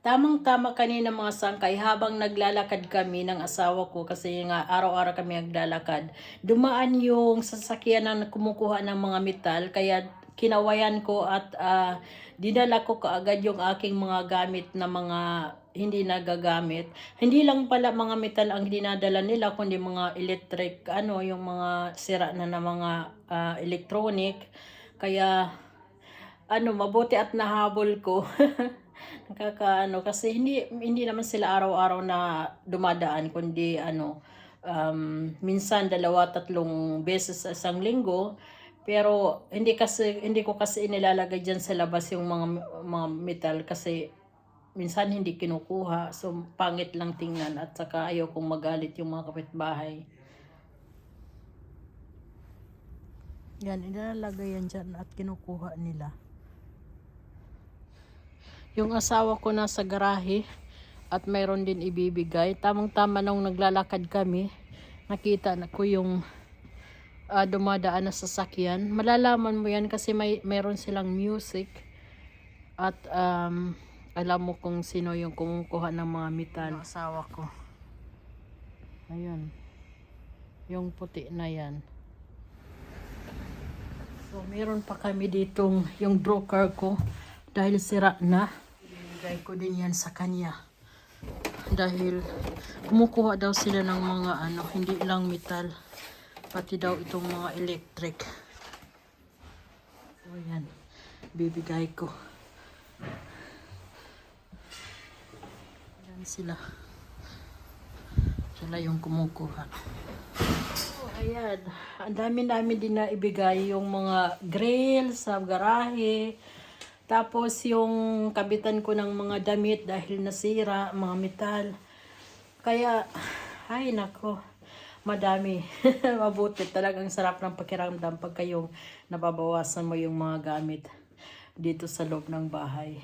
Tamang-tama kanina mga sangkay habang naglalakad kami ng asawa ko kasi nga araw-araw kami naglalakad. Dumaan yung sasakyan na kumukuha ng mga metal kaya kinawayan ko at dinala ko kaagad yung aking mga gamit na mga hindi nagagamit. Hindi lang pala mga metal ang dinadala nila kundi mga electric yung mga sira na mga electronic. Kaya mabuti at nahabol ko. Kasi hindi naman sila araw-araw na dumadaan kundi minsan dalawa tatlong beses sa isang linggo. Pero hindi ko kasi inilalagay diyan sa labas yung mga metal kasi minsan hindi kinukuha. So pangit lang tingnan at saka ayaw kong magalit yung mga kapitbahay. Yan, inilalagay yan dyan at kinukuha nila. Yung asawa ko nasa garahe at mayroon din ibibigay. Tamang-tama nung naglalakad kami, nakita na ko yung dumadaan na sasakyan. Malalaman mo yan kasi mayroon silang music at alam mo kung sino yung kumukuha ng mga metal. Yung asawa ko. Ayun. Yung puti na yan. So, meron pa kami ditong yung broker ko dahil sira na. Ibigay ko din yan sa kanya. Dahil kumukuha daw sila ng mga hindi lang metal. Pati daw itong mga electric. So, yan. Bibigay ko. Yan sila. Sila yung kumukuha. Ayan, ang dami din na ibigay yung mga grill sa garahe. Tapos yung kabitan ko ng mga damit dahil nasira, mga metal. Kaya, ay nako, madami. Mabuti talagang sarap ng pakiramdam pag kayong nababawasan mo yung mga gamit dito sa loob ng bahay.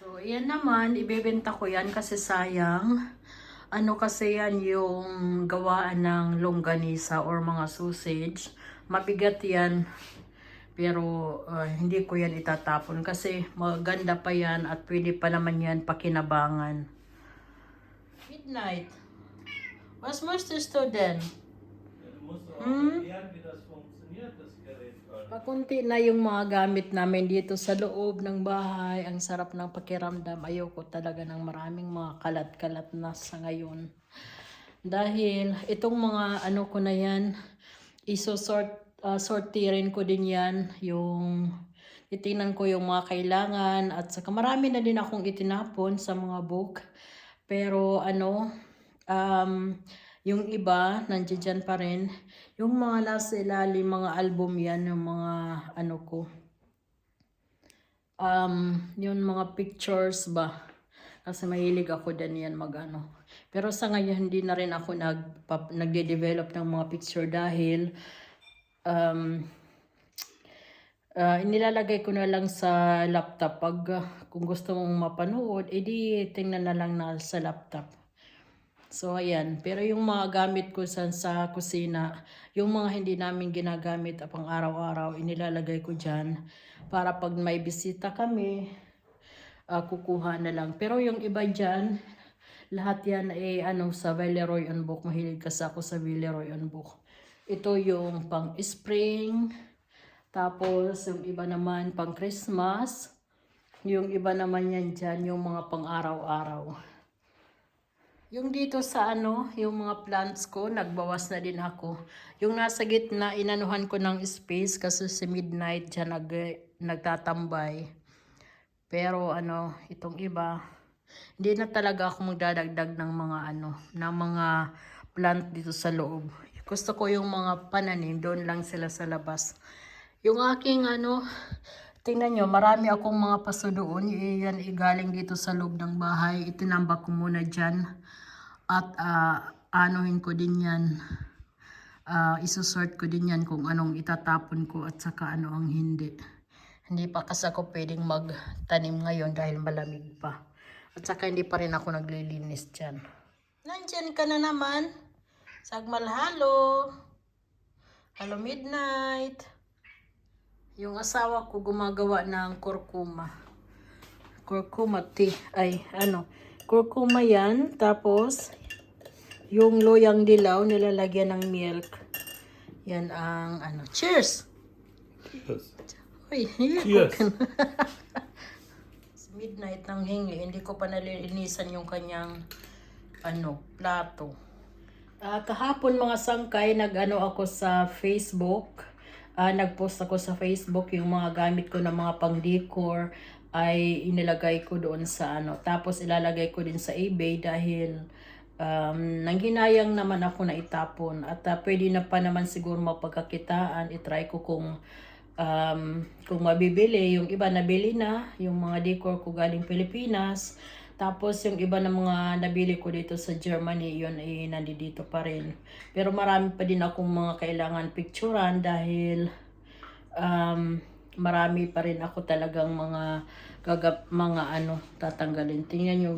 So, yan naman, ibebenta ko yan kasi sayang. Kasi yan yung gawaan ng longganisa or mga sausage. Mabigat yan. Pero hindi ko yan itatapon kasi maganda pa yan at pwede pa naman yan pakinabangan. Midnight. Was möchtest du denn? Pakunti na yung mga gamit namin dito sa loob ng bahay. Ang sarap ng pakiramdam. Ayoko talaga ng maraming mga kalat-kalat na sa ngayon. Dahil itong mga ko na yan, sortirin ko din yan. Titingnan ko yung mga kailangan. At saka marami na din akong itinapon sa mga book. Pero yung iba, nandiyan pa rin. Yung mga nasa ilalim, mga album yan, yung mga ko. Yung mga pictures ba. Kasi mahilig ako din yan Pero sa ngayon, hindi na rin ako nagde-develop ng mga picture dahil inilalagay ko na lang sa laptop. Kung gusto mong mapanood, edi tingnan na lang na sa laptop. So, ayan. Pero yung mga gamit ko sa kusina, yung mga hindi namin ginagamit pang araw-araw, inilalagay ko dyan. Para pag may bisita kami, kukuha na lang. Pero yung iba dyan, lahat yan sa Villeroy on Book. Mahilig kasi ako sa Villeroy on Book. Ito yung pang spring. Tapos, yung iba naman pang Christmas. Yung iba naman yan dyan, yung mga pang araw-araw. Yung dito sa yung mga plants ko, nagbawas na din ako. Yung nasa gitna, inanuhan ko ng space kasi si Midnight dyan nagtatambay. Pero itong iba, hindi na talaga ako magdadagdag ng mga ng mga plant dito sa loob. Gusto ko yung mga pananim, doon lang sila sa labas. Yung aking tingnan nyo, marami akong mga paso doon. Yan galing dito sa loob ng bahay. Itinambak ko muna dyan. At anuhin ko din yan. Isusort ko din yan kung anong itatapon ko at saka ano ang hindi. Hindi pa kasi ako pwedeng magtanim ngayon dahil malamig pa. At saka hindi pa rin ako naglilinis dyan. Nandyan ka na naman. Sagmal, halo. Hello, Midnight. Yung asawa ko gumagawa ng kurkuma. Curcuma tea. Ay, ano. Curcuma yan. Tapos, yung loyang dilaw, nilalagyan ng milk. Yan ang, ano. Cheers! Yes. Uy, Yes. midnight ng hingi. Hindi ko pa nalilinisan yung kanyang, ano, plato. Kahapon mga sangkay, nag-ano ako sa Facebook. Nag-post ako sa Facebook yung mga gamit ko na mga pang-decor ay inilagay ko doon sa ano. Tapos ilalagay ko din sa eBay dahil nanghinayang naman ako na itapon. At pwede na pa naman siguro mapagkakitaan. I-try ko kung mabibili. Yung iba nabili na, yung mga decor ko galing Pilipinas. Tapos yung iba na mga nabili ko dito sa Germany, yun ay nandito pa rin. Pero marami pa din akong mga kailangan picturean dahil marami pa rin ako talagang mga ano tatanggalin. Tingnan nyo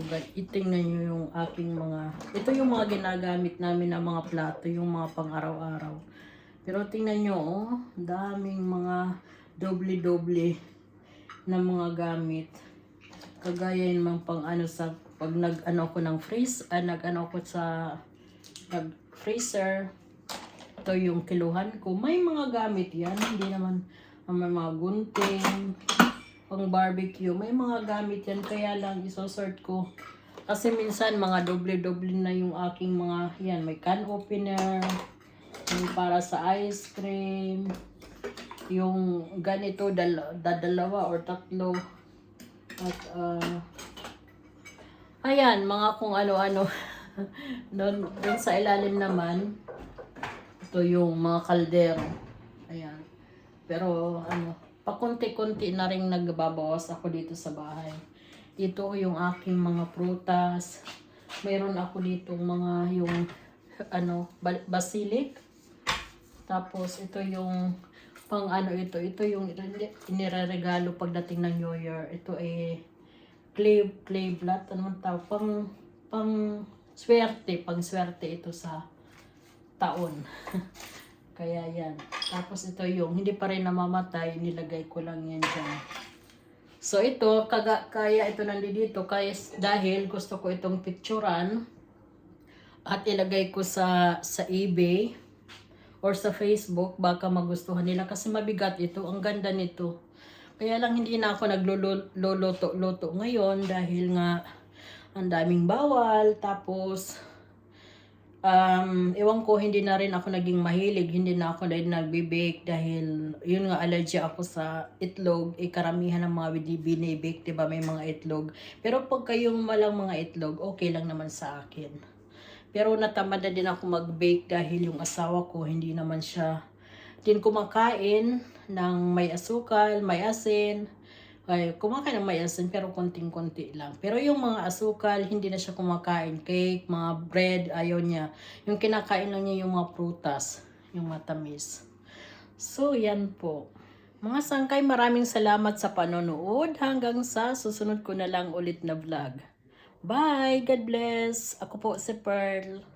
yung aking mga, ito yung mga ginagamit namin na mga plato, yung mga pang araw-araw. Pero tingnan nyo, oh, daming mga doble-doble na mga gamit. Kagaya yung mga pang ano sa pag nag-ano ko ng nag-ano ko sa freezer. Ito yung kiluhan ko. May mga gamit yan. Hindi naman may mga gunting, pang barbecue. May mga gamit yan. Kaya lang isosort ko. Kasi minsan mga doble-doble na yung aking mga, yan, may can opener, yung para sa ice cream, yung ganito, dalawa or tatlo. At, ayan, mga kung ano-ano. doon sa ilalim naman, ito yung mga kaldero. Ayan. Pero, ano, pakunti-kunti na rin nagbabawas ako dito sa bahay. Ito yung aking mga prutas. Mayroon ako dito mga yung, ano, basilic. Tapos, ito yung pang ano ito yung inireregalo pagdating ng New Year. Ito ay clay blood, ano man tawag, pang swerte ito sa taon. Kaya yan. Tapos ito yung hindi pa rin namamatay, nilagay ko lang yan dyan. So ito, kaya ito nandito dahil gusto ko itong picturean at ilagay ko sa eBay or sa Facebook, baka magustuhan nila kasi mabigat ito. Ang ganda nito. Kaya lang hindi na ako nagluluto ngayon dahil nga ang daming bawal. Tapos, ewan ko, hindi na rin ako naging mahilig. Hindi na ako rin nagbe-bake dahil yun nga, allergy ako sa itlog. Karamihan ng mga binibake, diba, may mga itlog. Pero pag kayong walang mga itlog, okay lang naman sa akin. Pero natamad na din ako mag-bake dahil yung asawa ko hindi naman siya din kumakain ng may asukal, may asin. Ay, kumakain ng may asin pero konting-konti lang. Pero yung mga asukal, hindi na siya kumakain. Cake, mga bread, ayaw niya. Yung kinakain lang niya yung mga prutas, yung matamis. So, yan po. Mga sangkay, maraming salamat sa panonood. Hanggang sa susunod ko na lang ulit na vlog. Bye! God bless! Ako po si Pearl.